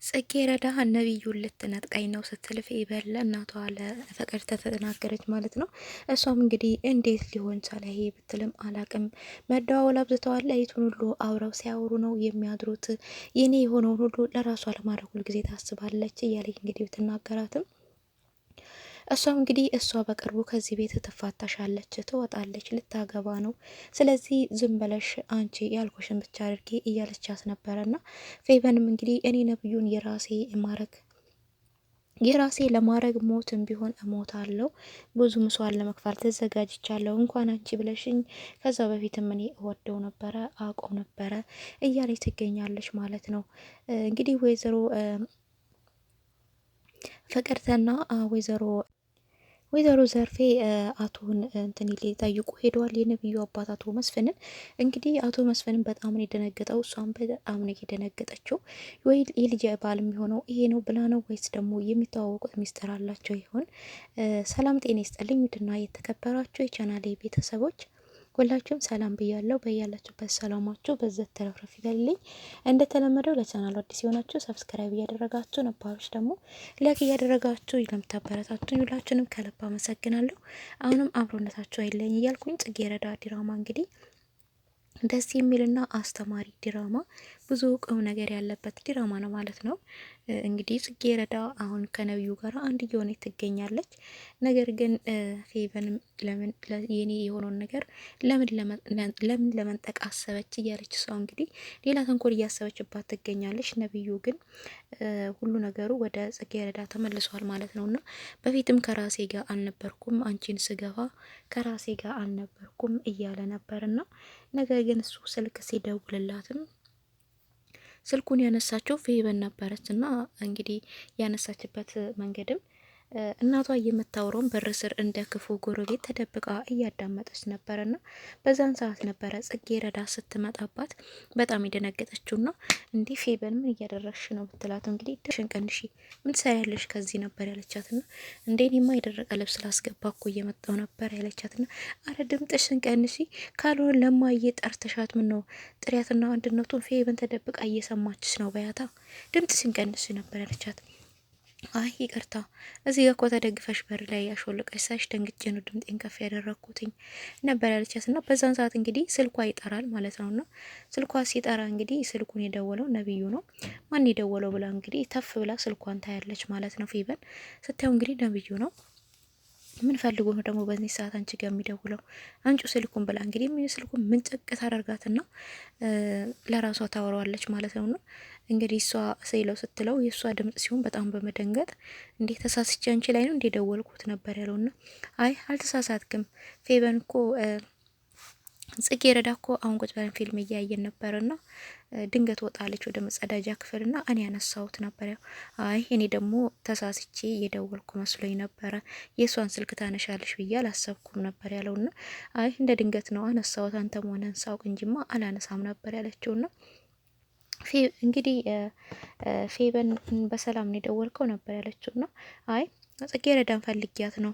ጽጌረዳ ነብዩን ልትነጥቀኝ ነው ስትል ፌቨን ለእናቷ ለፍቅር ተናገረች ማለት ነው። እሷም እንግዲህ እንዴት ሊሆን ቻለ ይሄ ብትልም አላቅም፣ መደዋወል አብዝተዋል፣ ሌሊቱን ሁሉ አብረው ሲያወሩ ነው የሚያድሩት፣ የኔ የሆነውን ሁሉ ለራሷ ለማድረግ ሁልጊዜ ታስባለች እያለች እንግዲህ ብትናገራትም እሷም እንግዲህ እሷ በቅርቡ ከዚህ ቤት ትፋታሻለች፣ ትወጣለች፣ ልታገባ ነው። ስለዚህ ዝም ብለሽ አንቺ ያልኩሽን ብቻ አድርጌ እያለቻት ነበረና ፌቨንም እንግዲህ እኔ ነብዩን የራሴ ለማድረግ ሞትም ቢሆን እሞታለሁ፣ ብዙ መስዋዕት ለመክፈል ተዘጋጅቻለሁ፣ እንኳን አንቺ ብለሽኝ ከዛ በፊትም እኔ እወደው ነበረ አውቀው ነበረ እያለች ትገኛለች ማለት ነው። እንግዲህ ፍቅርተና ወይዘሮ ዘርፌ አቶን እንትን ሊጠይቁ ሄደዋል። የነብዩ አባት አቶ መስፍንን እንግዲህ አቶ መስፍንን በጣም ነው የደነገጠው፣ እሷም በጣም ነው የደነገጠችው። ወይ የልጅ ባል የሚሆነው ይሄ ነው ብላ ነው ወይስ ደግሞ የሚተዋወቁት ሚስጥር አላቸው ይሆን? ሰላም ጤና ይስጥልኝ ውድና የተከበራችሁ የቻናሌ ቤተሰቦች ሁላችሁም ሰላም ብያለሁ። በያላችሁበት ሰላማችሁ በዘት ተረፍረፍ ይበልልኝ። እንደተለመደው ለቻናሉ አዲስ የሆናችሁ ሰብስክራይብ እያደረጋችሁ፣ ነባሮች ደግሞ ላይክ እያደረጋችሁ ለምታበረታቱኝ ሁላችሁንም ከልብ አመሰግናለሁ። አሁንም አብሮነታችሁ አይለኝ እያልኩኝ ጽጌረዳ ድራማ እንግዲህ ደስ የሚልና አስተማሪ ድራማ፣ ብዙ ቁም ነገር ያለበት ድራማ ነው ማለት ነው። እንግዲህ ጽጌረዳ አሁን ከነብዩ ጋር አንድ እየሆነች ትገኛለች። ነገር ግን ፌቨንም ለምን የኔ የሆነውን ነገር ለምን ለመንጠቅ አሰበች እያለች እሷ እንግዲህ ሌላ ተንኮል እያሰበችባት ትገኛለች። ነብዩ ግን ሁሉ ነገሩ ወደ ጽጌረዳ ተመልሷል ማለት ነው። እና በፊትም ከራሴ ጋር አልነበርኩም፣ አንቺን ስገፋ ከራሴ ጋር አልነበርኩም እያለ ነበርና ነገር ግን እሱ ስልክ ሲደውልላትም ስልኩን ያነሳችው ፌቨን ነበረች እና እንግዲህ ያነሳችበት መንገድም እናቷ የምታወራውን በር ስር እንደ ክፉ ጎረቤት ተደብቃ እያዳመጠች ነበረና በዛን ሰዓት ነበረ ጽጌረዳ ስትመጣባት በጣም የደነገጠችውና እንዲህ ፌቨን ምን እያደረግሽ ነው ብትላት እንግዲህ ድምፅሽን ቀንሺ፣ ምን ትሰሪያለሽ ከዚህ ነበር ያለቻትና እንዴኔማ የደረቀ ልብስ ላስገባ እኮ እየመጣው ነበር ያለቻትና አረ ድምፅሽን ቀንሺ ካልሆነ ለማየ ጠርተሻት ምን ነው ጥሪያትና አንድነቱን ፌቨን ተደብቃ እየሰማችሽ ነው በያታ ድምፅሽን ቀንሺ ነበር ያለቻት። አይ ይቅርታ እዚህ ጋር እኮ ተደግፈሽ በር ላይ ያሾልቀሽ ሳይሽ ደንግጬ ነው ድምጤን ከፍ ያደረኩትኝ ነበር ያለቻት። እና በዛን ሰዓት እንግዲህ ስልኳ ይጠራል ማለት ነው። እና ስልኳ ሲጠራ እንግዲህ ስልኩን የደወለው ነብዩ ነው። ማን የደወለው ብላ እንግዲህ ተፍ ብላ ስልኳን ታያለች ማለት ነው። ፌቨን ስታየው እንግዲህ ነብዩ ነው። ምን ፈልጎ ነው ደግሞ በዚህ ሰዓት አንቺ ጋር የሚደውለው? አንጩ ስልኩን ብላ እንግዲህ ስልኩን ምንጭቅ ታደርጋትና ለራሷ ታወራዋለች ማለት ነው። እንግዲህ እሷ ስይለው ስትለው የእሷ ድምጽ ሲሆን በጣም በመደንገጥ እንዴት ተሳስቼ አንቺ ላይ ነው እንዴ ደወልኩት ነበር ያለውና አይ አልተሳሳትክም ፌቨን እኮ ጽጌረዳ እኮ አሁን ቁጭ ብለን ፊልም እያየን ነበርና ድንገት ወጣለች ወደ መጸዳጃ ክፍልና እኔ ያነሳሁት ነበር። አይ እኔ ደግሞ ተሳስቼ እየደወልኩ መስሎኝ ነበረ፣ የሷን ስልክ ታነሻለሽ ብዬ አላሰብኩም ነበር ያለውና አይ እንደ ድንገት ነው አነሳሁት፣ አንተ መሆንህን ሳውቅ እንጂማ አላነሳም ነበር ያለችውና እንግዲህ ፌቨን በሰላም ነው የደወልከው ነበር ያለችውና አይ ጽጌረዳን ፈልጊያት ነው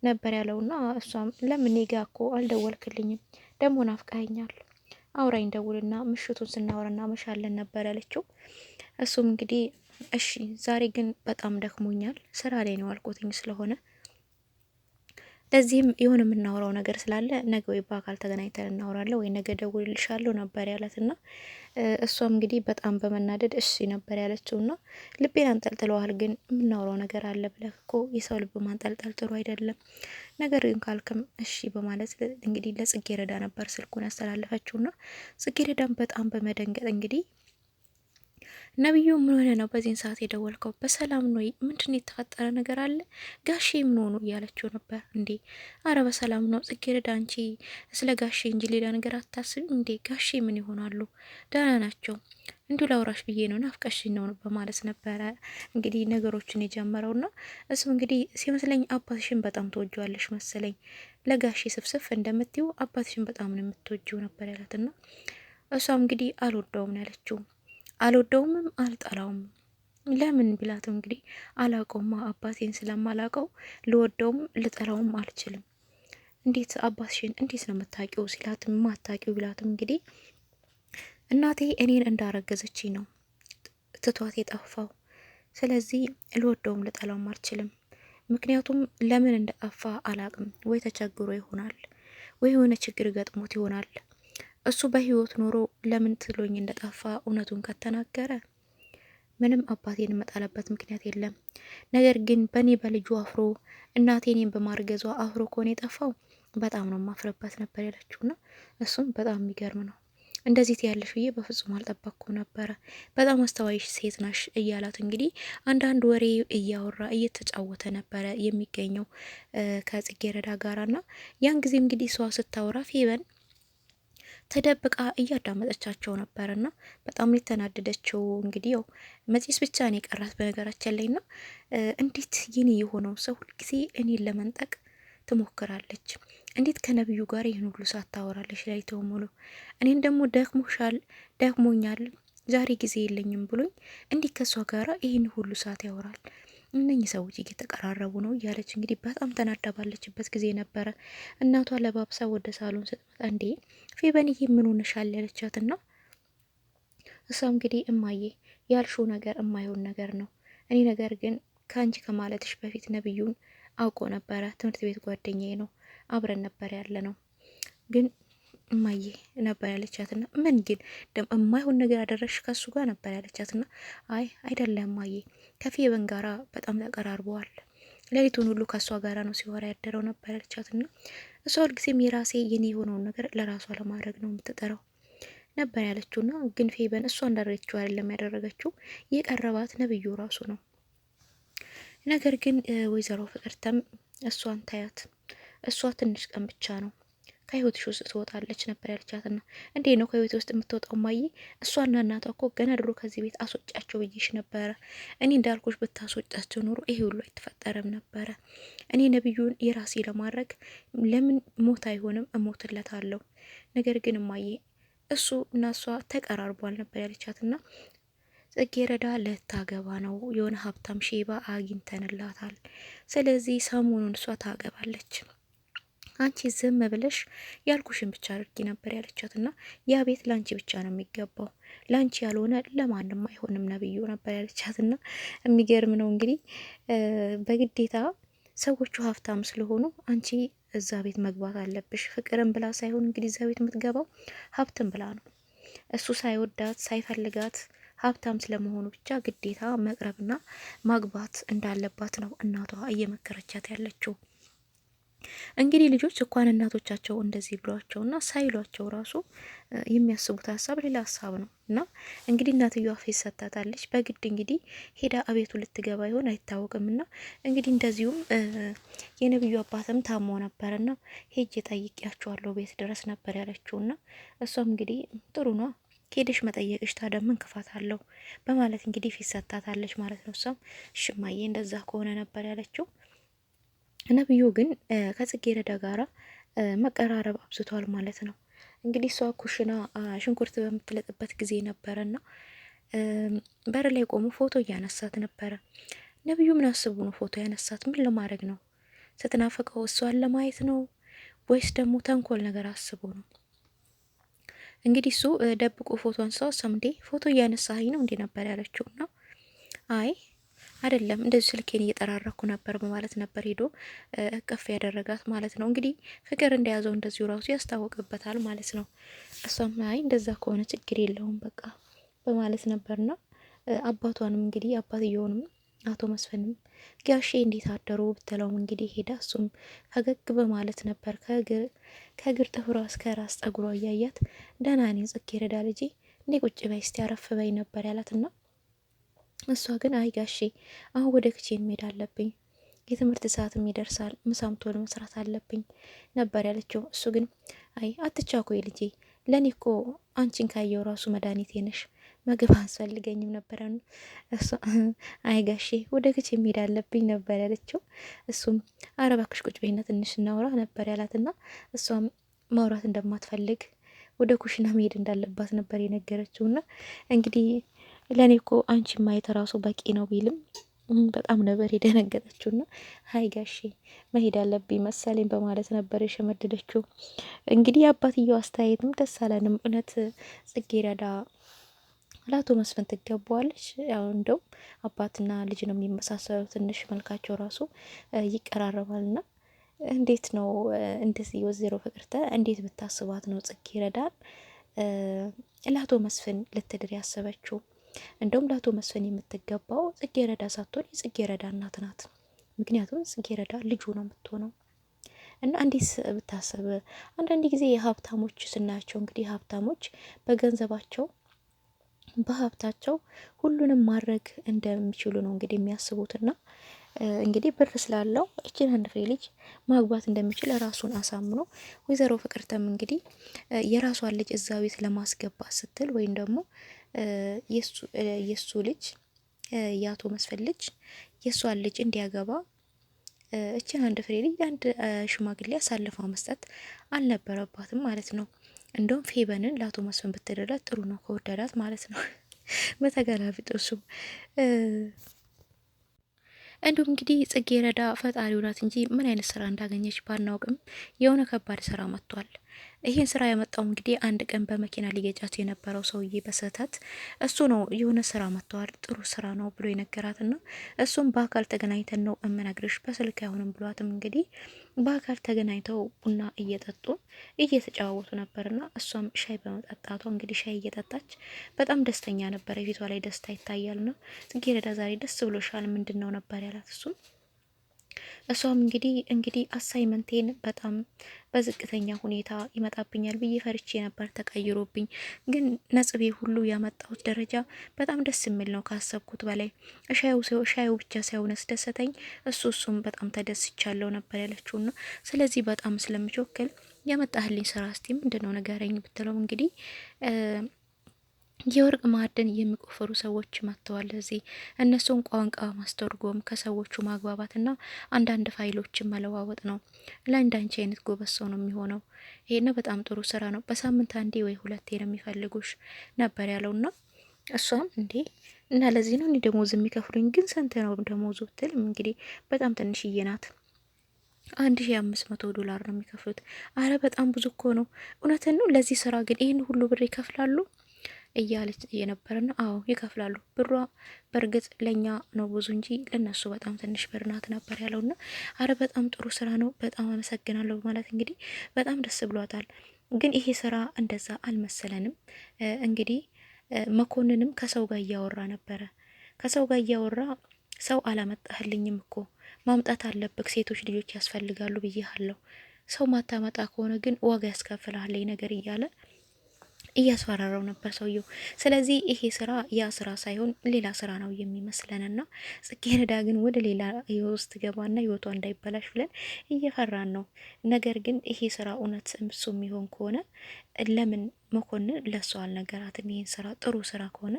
ነበር ያለውና እሷም ለምን እኔ ጋ እኮ አልደወልክልኝም ደግሞ ናፍቀኸኛል፣ አውራኝ ደውልና ምሽቱን ስናወራና መሻለን ነበር ያለችው። እሱም እንግዲህ እሺ ዛሬ ግን በጣም ደክሞኛል ስራ ላይ ነው አልቆትኝ ስለሆነ ለዚህም የሆነ የምናወራው ነገር ስላለ ነገ ወይ በአካል ተገናኝተን እናወራለን ወይ ነገ ደውልልሻለሁ ነበር ያላትና እሷም እንግዲህ በጣም በመናደድ እሺ ነበር ያለችውና ልቤን አንጠልጥለዋል፣ ግን የምናወራው ነገር አለ ብለህ እኮ የሰው ልብ ማንጠልጠል ጥሩ አይደለም፣ ነገር ግን ካልክም እሺ በማለት እንግዲህ ለጽጌረዳ ነበር ስልኩን ያስተላለፈችውና ጽጌረዳን በጣም በመደንገጥ እንግዲህ ነብዩ ምን ሆነ ነው በዚህን ሰዓት የደወልከው? በሰላም ነው? ምንድነው የተፈጠረ ነገር አለ? ጋሼ ምን ሆኑ እያለችው ነበር። እንዴ አረ በሰላም ነው ጽጌረዳ፣ አንቺ ስለ ጋሼ እንጂ ሌላ ነገር አታስቢም እንዴ? ጋሼ ምን ይሆናሉ? ደህና ናቸው። እንዲሁ ላውራሽ ብዬ ነው ናፍቀሽኝ ነው በማለት ነበረ እንግዲህ ነገሮችን የጀመረውና እሱም እንግዲህ ሲመስለኝ አባትሽን በጣም ተወጂዋለሽ መሰለኝ፣ ለጋሼ ስፍስፍ እንደምትይው አባትሽን በጣም ነው የምትወጂው ነበር ያላትና እሷም እንግዲህ አልወደውም ነው ያለችው። አልወደውምም አልጠላውም ለምን ቢላትም እንግዲህ አላቀውማ አባቴን ስለማላቀው ልወደውም ልጠላውም አልችልም። እንዴት አባትሽን እንዴት ነው የምታውቂው ሲላትም ማታውቂው ቢላትም እንግዲህ እናቴ እኔን እንዳረገዘችኝ ነው ትቷት የጠፋው። ስለዚህ ልወደውም ልጠላውም አልችልም። ምክንያቱም ለምን እንደጠፋ አላቅም። ወይ ተቸግሮ ይሆናል፣ ወይ የሆነ ችግር ገጥሞት ይሆናል። እሱ በህይወት ኖሮ ለምን ትሎኝ እንደጠፋ እውነቱን ከተናገረ ምንም አባቴን የምጠላበት ምክንያት የለም። ነገር ግን በእኔ በልጁ አፍሮ እናቴ እኔን በማርገዟ አፍሮ ከሆነ የጠፋው በጣም ነው ማፍረበት ነበር ያለችውና እሱም በጣም የሚገርም ነው። እንደዚህ ትያለሽ ብዬ በፍጹም አልጠበቅኩም ነበረ። በጣም አስተዋይ ሴት ናሽ እያላት እንግዲህ አንዳንድ ወሬ እያወራ እየተጫወተ ነበረ የሚገኘው ከጽጌረዳ ጋራና ያን ጊዜ እንግዲህ እሷ ስታወራ ፌበን ተደብቃ እያዳመጠቻቸው ነበርና በጣም የተናደደችው እንግዲህ ያው መጽስ ብቻ ነው የቀራት በነገራችን ላይ ና እንዴት የኔ የሆነው ሰው ሁልጊዜ እኔን ለመንጠቅ ትሞክራለች? እንዴት ከነብዩ ጋር ይህን ሁሉ ሰዓት ታወራለች? ላይተው ሙሉ እኔን ደግሞ ደክሞኛል ዛሬ ጊዜ የለኝም ብሎኝ እንዲህ ከሷ ጋራ ይህን ሁሉ ሰዓት ያወራል? እነኚህ ሰዎች እየተቀራረቡ ነው እያለች እንግዲህ በጣም ተናዳ ባለችበት ጊዜ ነበረ እናቷ ለባብሳ ወደ ሳሎን ስትመጣ እንዴ ፌበንዬ ምን ሆነሻል ያለቻት ና እሷ እንግዲህ እማዬ ያልሽው ነገር የማይሆን ነገር ነው። እኔ ነገር ግን ከአንቺ ከማለትሽ በፊት ነብዩን አውቆ ነበረ። ትምህርት ቤት ጓደኛዬ ነው፣ አብረን ነበር ያለ ነው። ግን እማዬ ነበር ያለቻትና ምን ግን የማይሆን ነገር ያደረግሽ ከሱ ጋር ነበር ያለቻትና አይ አይደለም እማዬ ከፌበን ጋራ በጣም ተቀራርበዋል። ሌሊቱን ሁሉ ከእሷ ጋራ ነው ሲወራ ያደረው ነበር ያለቻትና እሷ ሁልጊዜም የራሴ የኔ የሆነውን ነገር ለራሷ ለማድረግ ነው የምትጠራው ነበር ያለችውና ግን ፌበን እሷ እንዳደረገችው አይደለም ያደረገችው፣ የቀረባት ነብዩ ራሱ ነው። ነገር ግን ወይዘሮ ፍቅርተም እሷን ታያት፣ እሷ ትንሽ ቀን ብቻ ነው ከህይወትሽ ውስጥ ትወጣለች ነበር ያለቻትና እንዴ ነው ከህይወት ውስጥ የምትወጣው ማዬ? እሷና እናቷ እኮ ገና ድሮ ከዚህ ቤት አስወጫቸው ብዬሽ ነበረ። እኔ እንዳልኩሽ ብታስወጫቸው ኖሮ ይሄ ሁሉ አይተፈጠረም ነበረ። እኔ ነብዩን የራሴ ለማድረግ ለምን ሞት አይሆንም እሞትለታለሁ። ነገር ግን ማዬ እሱ እና እሷ ተቀራርቧል ነበር ያለቻትና ጽጌረዳ ልታገባ ነው፣ የሆነ ሀብታም ሼባ አግኝተንላታል። ስለዚህ ሰሞኑን እሷ ታገባለች። አንቺ ዝም ብለሽ ያልኩሽን ብቻ አድርጊ ነበር ያለቻትና ያ ቤት ላንቺ ብቻ ነው የሚገባው፣ ላንቺ ያልሆነ ለማንም አይሆንም ነብዩ ነበር ያለቻትና የሚገርም ነው እንግዲህ በግዴታ ሰዎቹ ሀብታም ስለሆኑ አንቺ እዛ ቤት መግባት አለብሽ። ፍቅርን ብላ ሳይሆን እንግዲህ እዛ ቤት የምትገባው ሀብትን ብላ ነው። እሱ ሳይወዳት ሳይፈልጋት ሀብታም ስለመሆኑ ብቻ ግዴታ መቅረብና ማግባት እንዳለባት ነው እናቷ እየመከረቻት ያለችው። እንግዲህ ልጆች እንኳን እናቶቻቸው እንደዚህ ብሏቸውና ሳይሏቸው ራሱ የሚያስቡት ሀሳብ ሌላ ሀሳብ ነው። እና እንግዲህ እናትየዋ ፌስ ሰታታለች። በግድ እንግዲህ ሄዳ አቤቱ ልትገባ ይሆን አይታወቅም። እና እንግዲህ እንደዚሁም የነብዩ አባትም ታሞ ነበርና ሄጄ ጠይቄያቸዋለሁ ቤት ድረስ ነበር ያለችውና እሷም እንግዲህ ጥሩ ነው ሄደሽ መጠየቅሽ ታዲያ ምን ክፋት አለው በማለት እንግዲህ ፊት ሰታታለች ማለት ነው። እሷም ሽማዬ እንደዛ ከሆነ ነበር ያለችው። ነብዩ ግን ከጽጌረዳ ጋራ መቀራረብ አብዝቷል ማለት ነው። እንግዲህ እሷ ኩሽና ሽንኩርት በምትለጥበት ጊዜ ነበረና በር ላይ ቆሞ ፎቶ እያነሳት ነበረ። ነብዩ ምን አስቡ ነው ፎቶ ያነሳት? ምን ለማድረግ ነው? ስትናፈቀው እሷን ለማየት ነው ወይስ ደግሞ ተንኮል ነገር አስቦ ነው? እንግዲህ እሱ ደብቆ ፎቶ አንሳው ሰምዴ ፎቶ እያነሳኝ ነው እንዴ ነበር ያለችውና አይ አይደለም እንደዚህ ስልኬን እየጠራረኩ ነበር በማለት ነበር ሄዶ እቅፍ ያደረጋት ማለት ነው። እንግዲህ ፍቅር እንደያዘው እንደዚሁ ራሱ ያስታወቅበታል ማለት ነው። እሷም አይ እንደዛ ከሆነ ችግር የለውም በቃ በማለት ነበርና አባቷንም እንግዲህ አባትየውንም አቶ መስፍንም ጋሼ እንዴት አደሩ ብትለውም እንግዲህ ሄዳ እሱም ፈገግ በማለት ነበር ከእግር ጥፍሯ እስከ ራስ ጠጉሯ እያያት ደህና ነኝ ጽጌረዳ ልጄ እንዴ ቁጭ በይ እስቲ አረፍ በይ ነበር ያላትና እሷ ግን አይ ጋሼ አሁን ወደ ክቼን መሄድ አለብኝ፣ የትምህርት ሰዓትም ይደርሳል፣ ምሳም ቶሎ መስራት አለብኝ ነበር ያለችው። እሱ ግን አይ አትቻኮይ ልጄ፣ ለኔ እኮ አንቺን ካየው ራሱ መድኃኒቴ ነሽ፣ ምግብ አያስፈልገኝም ነበረ። እሷ አይ ጋሼ ወደ ክቼን መሄድ አለብኝ ነበር ያለችው። እሱም አረ እባክሽ ቁጭ በይና ትንሽ እናውራ ነበር ያላትና እሷም ማውራት እንደማትፈልግ ወደ ኩሽና መሄድ እንዳለባት ነበር የነገረችውና እንግዲህ ለኔ እኮ አንቺ ማየት ራሱ በቂ ነው ቢልም በጣም ነበር የደነገጠችውና ሀይ ጋሼ መሄድ አለብኝ መሰለኝ በማለት ነበር የሸመደደችው። እንግዲህ የአባትየው አስተያየትም ደስ አላንም። እውነት ጽጌረዳ ለአቶ መስፍን ትገባዋለች። ያው እንደው አባትና ልጅ ነው የሚመሳሰሉ፣ ትንሽ መልካቸው ራሱ ይቀራረባልና እንዴት ነው እንደዚህ ወይዘሮ ፍቅርተ እንዴት ብታስባት ነው ጽጌረዳን ለአቶ መስፍን ልትድር ያሰበችው? እንደውም ለአቶ መስፍን የምትገባው ጽጌረዳ ሳትሆን የጽጌረዳ እናት ናት። ምክንያቱም ጽጌረዳ ልጁ ነው የምትሆነው። እና እንዴት ብታስብ አንዳንድ ጊዜ የሀብታሞች ስናያቸው እንግዲህ ሀብታሞች በገንዘባቸው በሀብታቸው ሁሉንም ማድረግ እንደሚችሉ ነው እንግዲህ የሚያስቡትና እንግዲህ ብር ስላለው እችን አንድ ፍሬ ልጅ ማግባት እንደሚችል ራሱን አሳምኖ ወይዘሮ ፍቅርተም እንግዲህ የራሷን ልጅ እዛ ቤት ለማስገባት ስትል ወይም ደግሞ የሱ ልጅ የአቶ መስፍን ልጅ የእሷን ልጅ እንዲያገባ እችን አንድ ፍሬ ልጅ አንድ ሽማግሌ አሳልፋ መስጠት አልነበረባትም ማለት ነው። እንደውም ፌበንን ለአቶ መስፍን ብትደላት ጥሩ ነው፣ ከወደዳት ማለት ነው። በተገላቢጦሹም እንዲሁም እንግዲህ ጽጌረዳ ፈጣሪው ናት እንጂ ምን አይነት ስራ እንዳገኘች ባናውቅም የሆነ ከባድ ስራ መጥቷል። ይሄን ስራ ያመጣው እንግዲህ አንድ ቀን በመኪና ሊገጫት የነበረው ሰውዬ በስህተት እሱ ነው የሆነ ስራ መጥተዋል፣ ጥሩ ስራ ነው ብሎ የነገራትና እሱም በአካል ተገናኝተን ነው እምነግርሽ በስልክ አይሆንም ብሏትም እንግዲህ በአካል ተገናኝተው ቡና እየጠጡ እየተጫወቱ ነበርና እሷም ሻይ በመጠጣቷ እንግዲህ ሻይ እየጠጣች በጣም ደስተኛ ነበር። የፊቷ ላይ ደስታ ይታያልና ጽጌረዳ ዛሬ ደስ ብሎሻል ምንድን ነው ነበር ያላት እሱም እሷም እንግዲህ አሳይመንቴን በጣም በዝቅተኛ ሁኔታ ይመጣብኛል ብዬ ፈርቼ ነበር ተቀይሮብኝ፣ ግን ነጽቤ ሁሉ ያመጣሁት ደረጃ በጣም ደስ የሚል ነው ካሰብኩት በላይ ሻዩ ብቻ ሳይሆን ያስደሰተኝ እሱም በጣም ተደስቻለሁ ነበር ያለችውና ስለዚህ በጣም ስለምቾክል ያመጣህልኝ ስራ እስቲ ምንድነው ንገረኝ ብትለው እንግዲህ የወርቅ ማዕድን የሚቆፈሩ ሰዎች መጥተዋል። እዚህ እነሱን ቋንቋ ማስተርጎም ከሰዎቹ ማግባባትና አንዳንድ ፋይሎችን መለዋወጥ ነው። ለአንዳንቺ አይነት ጎበዝ ሰው ነው የሚሆነው። ይሄን በጣም ጥሩ ስራ ነው። በሳምንት አንዴ ወይ ሁለቴ ነው የሚፈልጉሽ ነበር ያለውና እሷም እንዴ እና ለዚህ ነው እኔ ደሞዝ የሚከፍሉኝ ግን ስንት ነው ደሞዙ ብትል እንግዲህ በጣም ትንሽዬ ናት። $1500 ነው የሚከፍሉት። አረ በጣም ብዙ እኮ ነው። እውነትን ነው። ለዚህ ስራ ግን ይህን ሁሉ ብር ይከፍላሉ እያለች እየነበረና አዎ ይከፍላሉ። ብሯ በእርግጥ ለኛ ነው ብዙ እንጂ ለነሱ በጣም ትንሽ ብር ናት ነበር ያለውና አረ በጣም ጥሩ ስራ ነው፣ በጣም አመሰግናለሁ ማለት እንግዲህ በጣም ደስ ብሏታል። ግን ይሄ ስራ እንደዛ አልመሰለንም። እንግዲህ መኮንንም ከሰው ጋር እያወራ ነበረ። ከሰው ጋር እያወራ ሰው አላመጣህልኝም እኮ ማምጣት አለብክ፣ ሴቶች ልጆች ያስፈልጋሉ ብዬሃለሁ። ሰው ማታመጣ ከሆነ ግን ዋጋ ያስከፍልሃል ነገር እያለ እያስፈራራው ነበር ሰውየው። ስለዚህ ይሄ ስራ ያ ስራ ሳይሆን ሌላ ስራ ነው የሚመስለንና ጽጌረዳ ግን ወደ ሌላ ውስጥ ገባና ህይወቷ እንዳይበላሽ ብለን እየፈራን ነው። ነገር ግን ይሄ ስራ እውነት እሱ የሚሆን ከሆነ ለምን መኮንን ለሷ አልነገራትም? ይሄን ስራ ጥሩ ስራ ከሆነ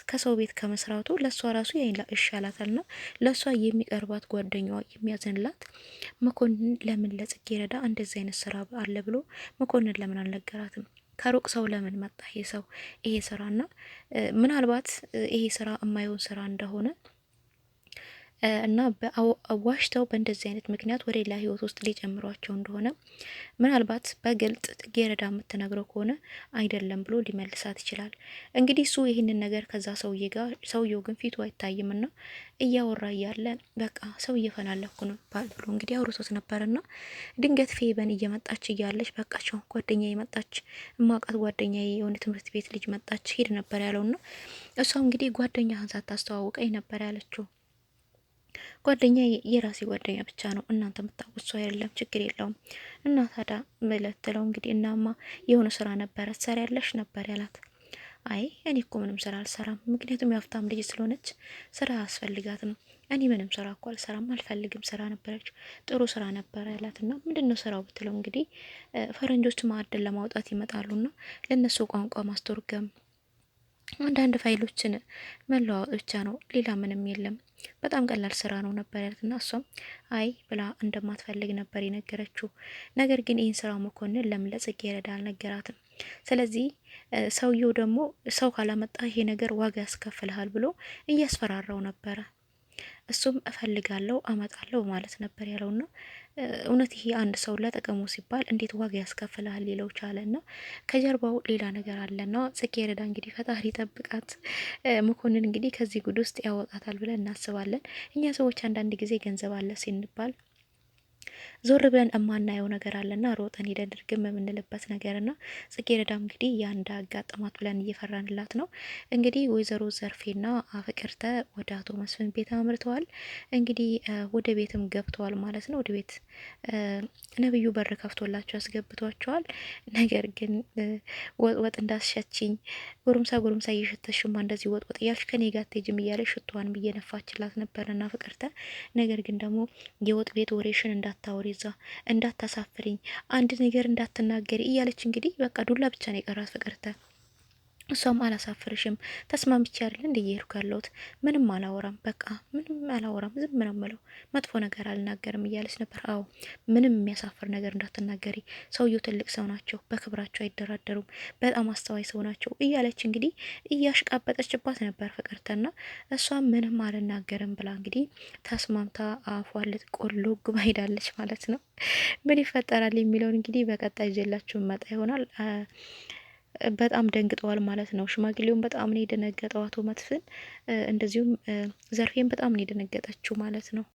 ከሰው ቤት ከመስራቱ ለሷ ራሱ ይሻላታልና ለሷ የሚቀርባት ጓደኛዋ የሚያዝንላት መኮንን ለምን ለጽጌረዳ እንደዚህ አይነት ስራ አለ ብሎ መኮንን ለምን አልነገራትም? ከሩቅ ሰው ለምን መጣ ይሄ ስራና ምናልባት ይሄ ስራ የማይሆን ስራ እንደሆነ እና ዋሽተው በእንደዚህ አይነት ምክንያት ወደ ሌላ ህይወት ውስጥ ሊጨምሯቸው እንደሆነ ምናልባት በግልጥ ጽጌረዳ የምትነግረው ከሆነ አይደለም ብሎ ሊመልሳት ይችላል። እንግዲህ እሱ ይህንን ነገር ከዛ ሰውዬ ጋር ሰውየው ግን ፊቱ አይታይምና እያወራ እያለ በቃ ሰው እየፈላለኩ ነው ብሎ እንግዲህ አውርቶት ነበርና ድንገት ፌበን እየመጣች እያለች በቃቸው ጓደኛ የመጣች እማቃት ጓደኛ የሆነ ትምህርት ቤት ልጅ መጣች ሄድ ነበር ያለውና እሷ እንግዲህ ጓደኛህን ሳታስተዋውቀኝ ነበር ያለችው። ጓደኛ የራሴ ጓደኛ ብቻ ነው፣ እናንተ የምታውቁት ሰው አይደለም፣ ችግር የለውም። እና ታዲያ ምለትለው እንግዲህ እናማ የሆነ ስራ ነበረ ትሰሪያለሽ ነበር ያላት። አይ እኔ እኮ ምንም ስራ አልሰራም፣ ምክንያቱም የሀብታም ልጅ ስለሆነች ስራ አያስፈልጋትም። እኔ ምንም ስራ እኮ አልሰራም አልፈልግም ስራ ነበረች፣ ጥሩ ስራ ነበረ ያላትና ምንድን ነው ስራው ብትለው እንግዲህ ፈረንጆች ማዕድን ለማውጣት ይመጣሉና ለእነሱ ቋንቋ ማስተርጎም አንዳንድ ፋይሎችን መለዋወጥ ብቻ ነው፣ ሌላ ምንም የለም። በጣም ቀላል ስራ ነው ነበር ያለትና እሷም አይ ብላ እንደማትፈልግ ነበር የነገረችው። ነገር ግን ይህን ስራ መኮንን ለምን ለጽጌረዳ አልነገራትም? ስለዚህ ሰውየው ደግሞ ሰው ካላመጣ ይሄ ነገር ዋጋ ያስከፍልሃል ብሎ እያስፈራራው ነበረ። እሱም እፈልጋለሁ አመጣለሁ ማለት ነበር ያለውና እውነት ይሄ አንድ ሰው ለጥቅሙ ሲባል እንዴት ዋጋ ያስከፍልሃል ሊለው ቻለና ከጀርባው ሌላ ነገር አለና ጽጌረዳ እንግዲህ ፈጣሪ ጠብቃት። መኮንን እንግዲህ ከዚህ ጉድ ውስጥ ያወጣታል ብለን እናስባለን። እኛ ሰዎች አንዳንድ ጊዜ ገንዘብ አለ ሲንባል ዞር ብለን እማናየው ነገር አለና ሮጠን ሄደን ድርግም የምንልበት ነገር ና ጽጌረዳም እንግዲህ ያ እንዳጋጠማት ብለን እየፈራንላት ነው። እንግዲህ ወይዘሮ ዘርፌና ፍቅርተ ወደ አቶ መስፍን ቤት አምርተዋል። እንግዲህ ወደ ቤትም ገብተዋል ማለት ነው። ወደ ቤት ነብዩ በር ከፍቶላቸው ያስገብቷቸዋል። ነገር ግን ወጥ እንዳስሸችኝ ጎረምሳ እየሸተሽማ እንደዚህ ወጥ እያልሽ ከኔ ጋር አትሄጂም እያለ ሽቷን እየነፋችላት ነበርና ፍቅርተ ነገር ግን ደግሞ የወጥ ቤት ወሬሽን እንዳታወሪ እዛ እንዳታሳፍሪኝ አንድ ነገር እንዳትናገሪ እያለች እንግዲህ በቃ ዱላ ብቻ ነው የቀራት ፍቅርተ። እሷም አላሳፍርሽም ተስማምቼ አይደል እንደ እየሄድኩ ያለሁት ምንም አላወራም፣ በቃ ምንም አላወራም፣ ዝም ነው የምለው፣ መጥፎ ነገር አልናገርም እያለች ነበር። አዎ ምንም የሚያሳፍር ነገር እንዳትናገሪ፣ ሰውየው ትልቅ ሰው ናቸው፣ በክብራቸው አይደራደሩም፣ በጣም አስተዋይ ሰው ናቸው እያለች እንግዲህ እያሽቃበጠችባት ነበር ፍቅርተና እሷም ምንም አልናገርም ብላ እንግዲህ ተስማምታ አፏን ልትቆሎ ግባ ሄዳለች ማለት ነው። ምን ይፈጠራል የሚለውን እንግዲህ በቀጣይ ይዤላችሁ መጣ ይሆናል። በጣም ደንግጠዋል ማለት ነው። ሽማግሌውን በጣም ነው የደነገጠው አቶ መስፍን፣ እንደዚሁም ዘርፌን በጣም ነው የደነገጠችው ማለት ነው።